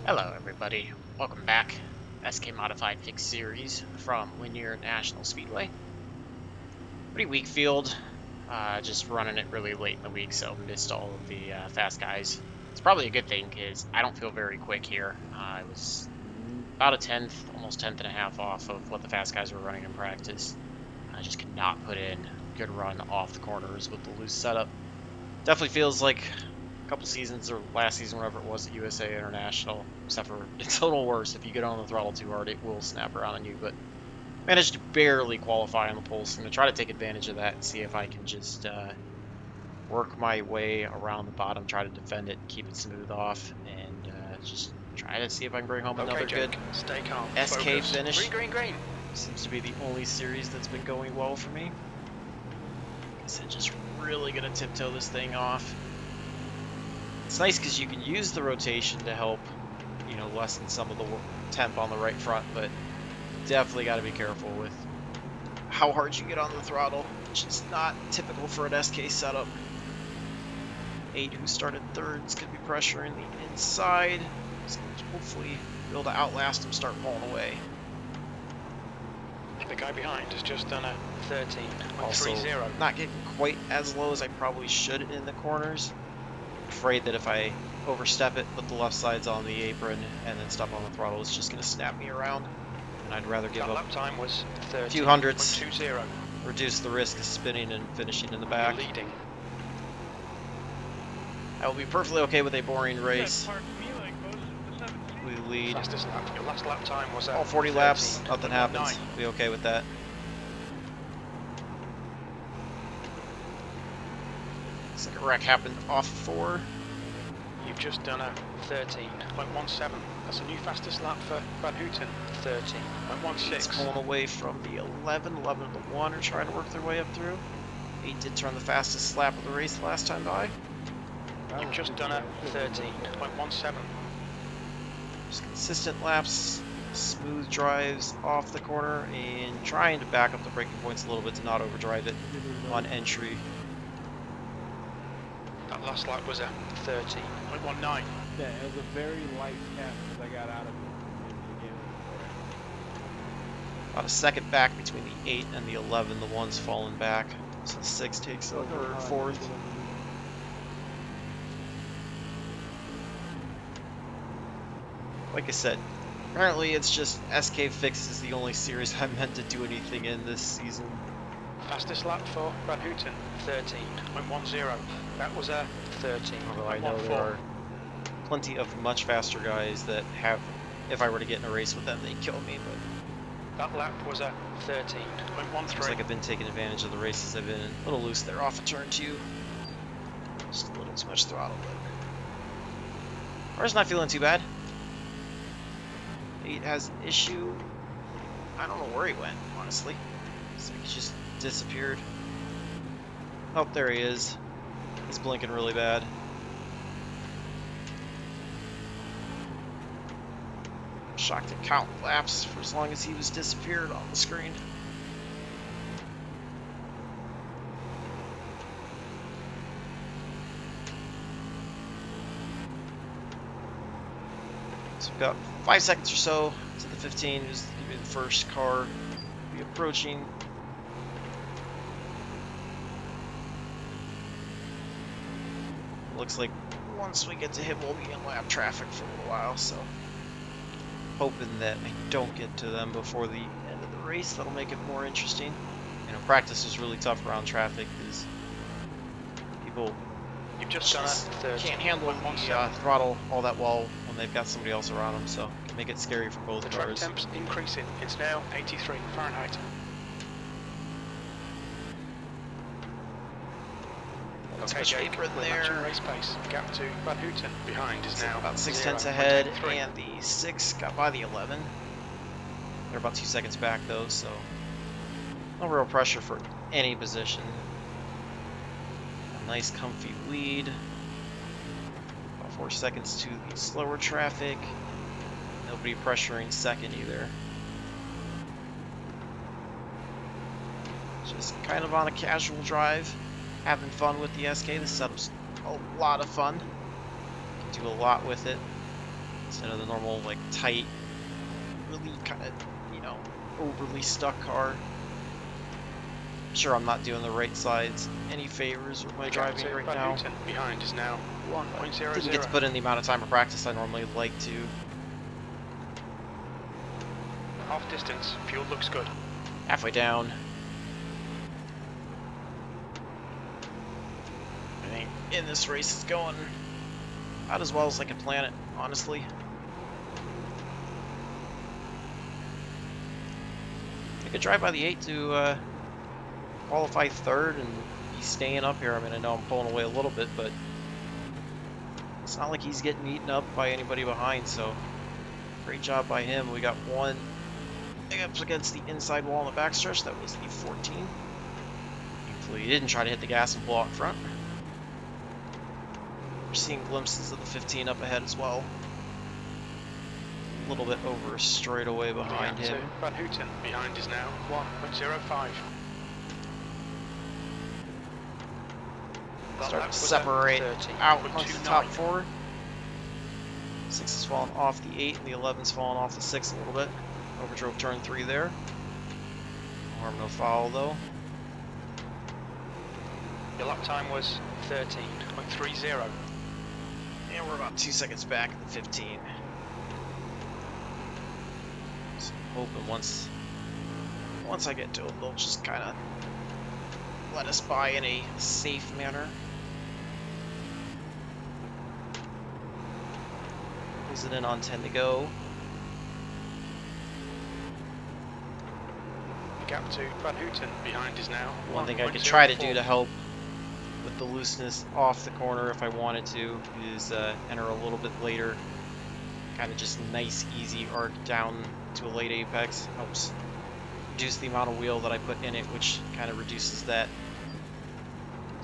Hello everybody, welcome back. SK Modified Fixed Series from Lanier National Speedway. Pretty weak field, just running it really late in the week, so missed all of the fast guys. It's probably a good thing because I don't feel very quick here. I was about a tenth, almost tenth and a half off of what the fast guys were running in practice. I just could not put in a good run off the corners with the loose setup. Definitely feels like couple seasons or last season, whatever it was at USA International, except for it's a little worse. If you get on the throttle too hard, it will snap around on you. But managed to barely qualify on the poles. I'm going to try to take advantage of that and see if I can just work my way around the bottom, try to defend it, keep it smooth off, and just try to see if I can bring home another good Stay calm. SK Focus. finish. Green. Seems to be the only series that's been going well for me. So just really going to tiptoe this thing off. It's nice because you can use the rotation to help, lessen some of the temp on the right front, but definitely got to be careful with how hard you get on the throttle, which is not typical for an SK setup. 8, who started third, is going to be pressuring the inside. So hopefully be able to outlast him, start pulling away. The guy behind has just done a 13.30. Also, not getting quite as low as I probably should in the corners. Afraid that if I overstep it, put the left sides on the apron, and then step on the throttle, it's just going to snap me around. And I'd rather give up lap time was a few hundredths, reduce the risk of spinning and finishing in the back. Leading. I will be perfectly okay with a boring race. We lead. Your last lap time was all 40 laps, nothing happens. Be okay with that. Looks like a wreck happened off 4. You've just done a 13.17. That's a new fastest lap for Van Houten. 13.16. It's pulling away from the 11 to 1 are trying to work their way up through. 8 did turn the fastest lap of the race the last time by. You've just done a 13.17. Just consistent laps, smooth drives off the corner, and trying to back up the braking points a little bit to not overdrive it on entry. That last lap was a 13.19. Yeah, it was a very light snap because I got out of it in the beginning. About a second back between the 8 and the 11. The 1's fallen back, so 6 takes over 4th. Like I said, apparently it's just SK Fix is the only series I'm meant to do anything in this season. Fastest lap for Van Houten, 13.10. That was a 13. Although I know there are plenty of much faster guys that have, if I were to get in a race with them, they'd kill me, but that lap was a 13.13. Seems like I've been taking advantage of the races I've been in. A little loose there off of turn 2. Just a little too much throttle, but car's not feeling too bad. 8 has an issue. I don't know where he went, honestly. It's like he just disappeared. Oh, there he is. He's blinking really bad. I'm shocked to count laps for as long as he was disappeared on the screen. So we've got 5 seconds or so to the 15. Who's going to be the first car to be approaching. Looks like once we get to him, we'll be in lap traffic for a little while, so hoping that I don't get to them before the end of the race. That'll make it more interesting. Practice is really tough around traffic because people just can't handle the throttle all that well when they've got somebody else around them, so it can make it scary for both cars. The track temp's increasing. It's now 83 Fahrenheit. Okay, Jake, there. Race pace. Gap to Van Houten behind is now about 6 tenths ahead, and the 6 got by the 11. They're about 2 seconds back though, so no real pressure for any position. A nice comfy lead. About 4 seconds to the slower traffic. Nobody pressuring second either. Just kind of on a casual drive. Having fun with the SK. This setup's a lot of fun. You can do a lot with it. instead of the normal like tight, really kind of, you know, overly stuck car. Sure, I'm not doing the right sides any favors with my driving right Van now. Houten behind is now Didn't get to 1.00. put in the amount of time of practice I normally like to. Half distance, fuel looks good. Halfway down. I think in this race it's going about as well as I can plan it, honestly. I could drive by the 8 to qualify third and be staying up here. I mean, I know I'm pulling away a little bit, but it's not like he's getting eaten up by anybody behind, so great job by him. We got one up against the inside wall on the backstretch. That was the 14. Thankfully, he didn't try to hit the gas and pull out front. We're seeing glimpses of the 15 up ahead as well. A little bit over a straightaway behind him. Van Houten behind is now 1.05. Start to separate out amongst the top 4. 6 is falling off the 8, and the 11's falling off the 6 a little bit. Overdrove turn 3 there. No harm, no foul though. Your lap time was 13.30. And we're about 2 seconds back at the 15. So I'm hoping once I get to them, they'll just kind of let us by in a safe manner. Closing in on 10 to go. Gap to Van Houten behind is now One thing I could try to do to help with the looseness off the corner if I wanted to is enter a little bit later. Kind of just nice, easy arc down to a late apex. Helps reduce the amount of wheel that I put in it, which kind of reduces that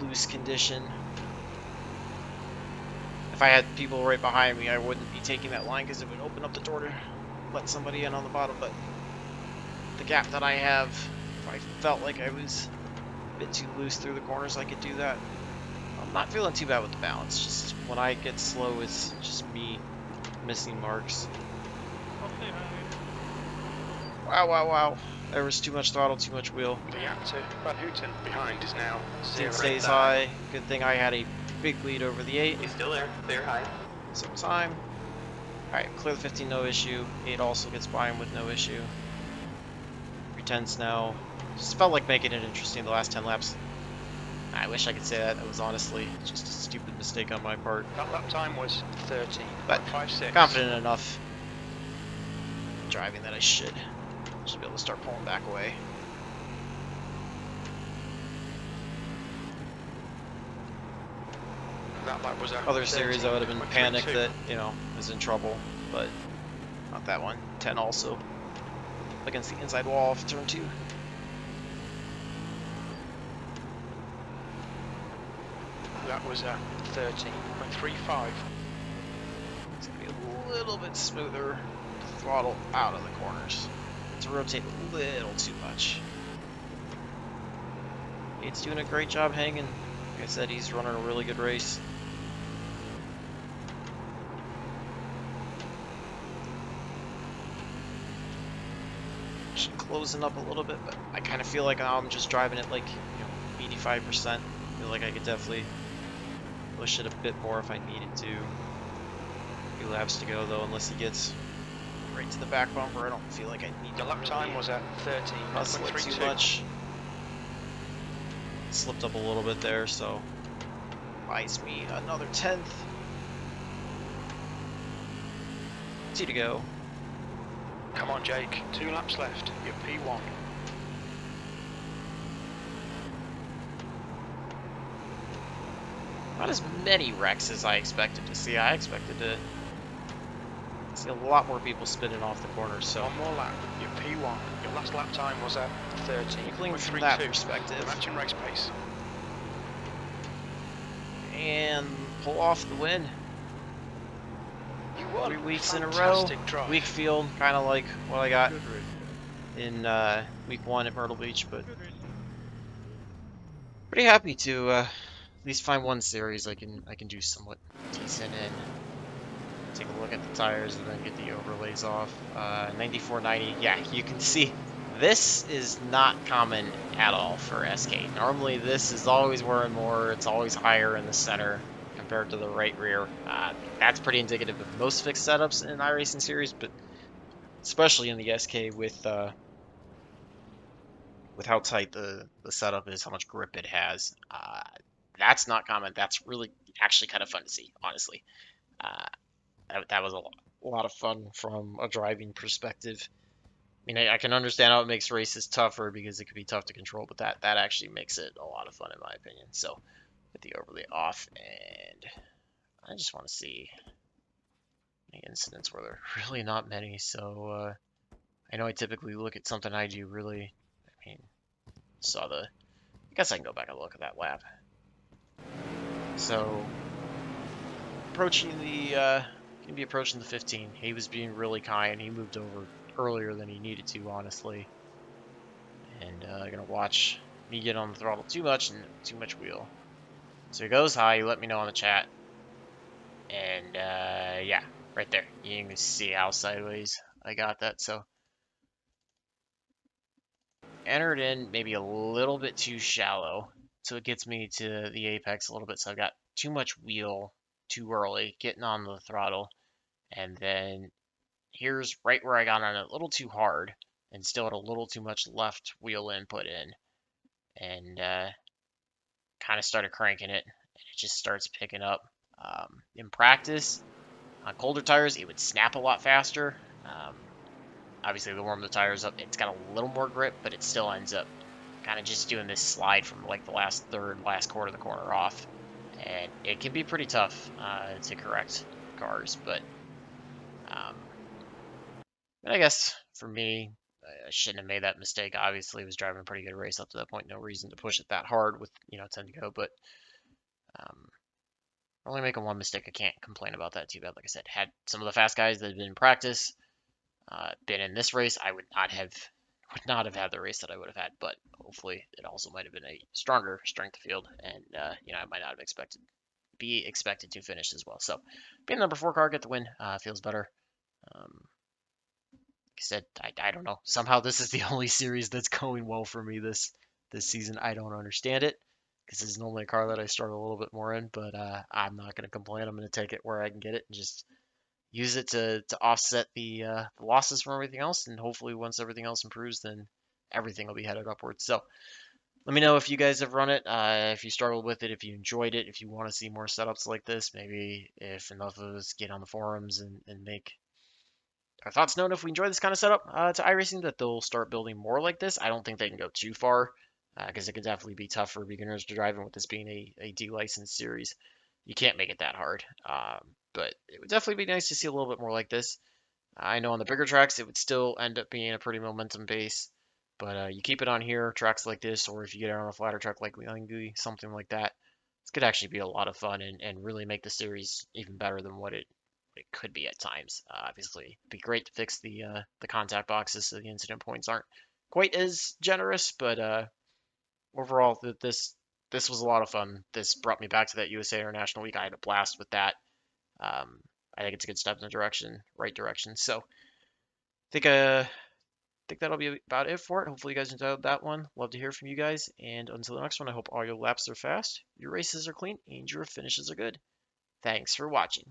loose condition. If I had people right behind me, I wouldn't be taking that line because it would open up the door to let somebody in on the bottom, but the gap that I have, if I felt like I was a bit too loose through the corners, I could do that. I'm not feeling too bad with the balance. Just when I get slow, it's just me missing marks. Wow, wow, wow. There was too much throttle, too much wheel. The gap to Van Houten behind is now 0. It stays high. Good thing I had a big lead over the 8. He's still there. Clear high. Some time. Alright, clear the 15, no issue. 8 also gets by him with no issue. 310s now. Just felt like making it interesting the last 10 laps. I wish I could say that. That was honestly just a stupid mistake on my part. That lap time was 13.56. But confident enough driving that I should be able to start pulling back away. That lap was Other series I would have been panicked that, you know, I was in trouble, but not that one. 10 also. Against the inside wall of turn 2. That was 13.35. It's going to be a little bit smoother to throttle out of the corners. To rotate a little too much. He's doing a great job hanging. Like I said, he's running a really good race. Just closing up a little bit, but I kind of feel like now I'm just driving it like, you know, 85%. I feel like I could definitely push it a bit more if I needed to. A few laps to go though, unless he gets right to the back bumper. I don't feel like I need to. The lap time was at hustle it too 13.32. much. Slipped up a little bit there, so buys me another 10th. 2 to go. Come on, Jake. 2 laps left. You're P1. Not as many wrecks as I expected to see. I expected to see a lot more people spinning off the corners, so One more lap. You're P1. Your last lap time was at 13.32. from that perspective. Matching race pace. And pull off the win. You won. 3 weeks in a row. Fantastic drive. Weak field, kind of like what I got Good race. in week 1 at Myrtle Beach, but pretty happy to at least find one series I can do somewhat decent in. take a look at the tires and then get the overlays off. 9490, yeah, you can see this is not common at all for SK. Normally this is always wearing more, it's always higher in the center compared to the right rear. That's pretty indicative of most fixed setups in iRacing series, but especially in the SK with how tight the setup is, how much grip it has. That's not common. That's really actually kind of fun to see, honestly. Uh, that was a lot of fun from a driving perspective. I mean, I can understand how it makes races tougher because it could be tough to control, but that actually makes it a lot of fun in my opinion. So, get the overlay off, and I just want to see any incidents where there are really not many. So, I know I typically look at something I do really. I mean, saw the. I guess I can go back and look at that lap. So, approaching the. Gonna be approaching the 15. He was being really kind. He moved over earlier than he needed to, honestly. And gonna watch me get on the throttle too much and too much wheel. So he goes high. You let me know in the chat. And yeah, right there. You can see how sideways I got that. So entered in maybe a little bit too shallow. So it gets me to the apex a little bit. So I've got too much wheel too early, getting on the throttle. And then here's right where I got on it a little too hard and still had a little too much left wheel input in. And kind of started cranking it. And it just starts picking up. In practice, on colder tires, it would snap a lot faster. Obviously, the warm the tires up, it's got a little more grip, but it still ends up kind of just doing this slide from like the last third, last quarter of the corner off. And it can be pretty tough to correct cars, but I guess for me, I shouldn't have made that mistake. Obviously, was driving a pretty good race up to that point. No reason to push it that hard with 10 to go. But only making one mistake, I can't complain about that too bad. Like I said, had some of the fast guys that had been in practice, been in this race, I would not have had the race that I would have had. But hopefully, it also might have been a stronger strength field, and I might not have be expected to finish as well. So, being the number 4 car, get the win, feels better. Like I said, I don't know. Somehow this is the only series that's going well for me this season. I don't understand it because this is normally a car that I struggle a little bit more in, but I'm not going to complain. I'm going to take it where I can get it and just use it to offset the losses from everything else. And hopefully, once everything else improves, then everything will be headed upwards. So let me know if you guys have run it, if you struggled with it, if you enjoyed it, if you want to see more setups like this. Maybe if enough of us get on the forums and make our thoughts known if we enjoy this kind of setup to iRacing, that they'll start building more like this. I don't think they can go too far because it could definitely be tough for beginners to drive in with this being a D-licensed series. You can't make it that hard, but it would definitely be nice to see a little bit more like this. I know on the bigger tracks it would still end up being a pretty momentum base, but you keep it on here, tracks like this, or if you get it on a flatter track like Lanier, something like that, this could actually be a lot of fun and really make the series even better than what it could be at times. Obviously, it'd be great to fix the contact boxes so the incident points aren't quite as generous, but overall, this was a lot of fun. This brought me back to that USA International Week. I had a blast with that. I think it's a good step in the right direction. So think that'll be about it for it. Hopefully, you guys enjoyed that one. Love to hear from you guys. And until the next one, I hope all your laps are fast, your races are clean, and your finishes are good. Thanks for watching.